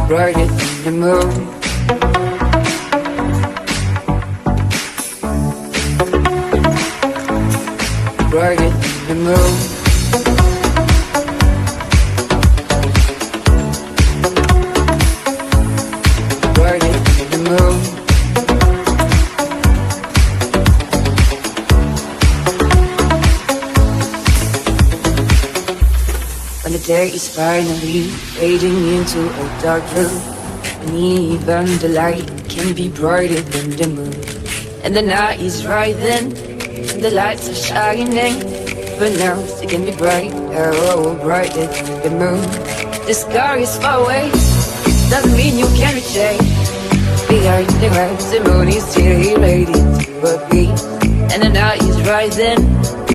brighter than the moon. Brighter than the moon. Brighter than the moon. When the day is finally fading into a dark room, and even the light can be brighter than the moon. And the night is right then, and the lights are shining, but now it can be bright, oh, brighter than the moon. The sky is far away, doesn't mean you can reach it. Behind the clouds, the moon is still here waiting to appear. And the night is right then,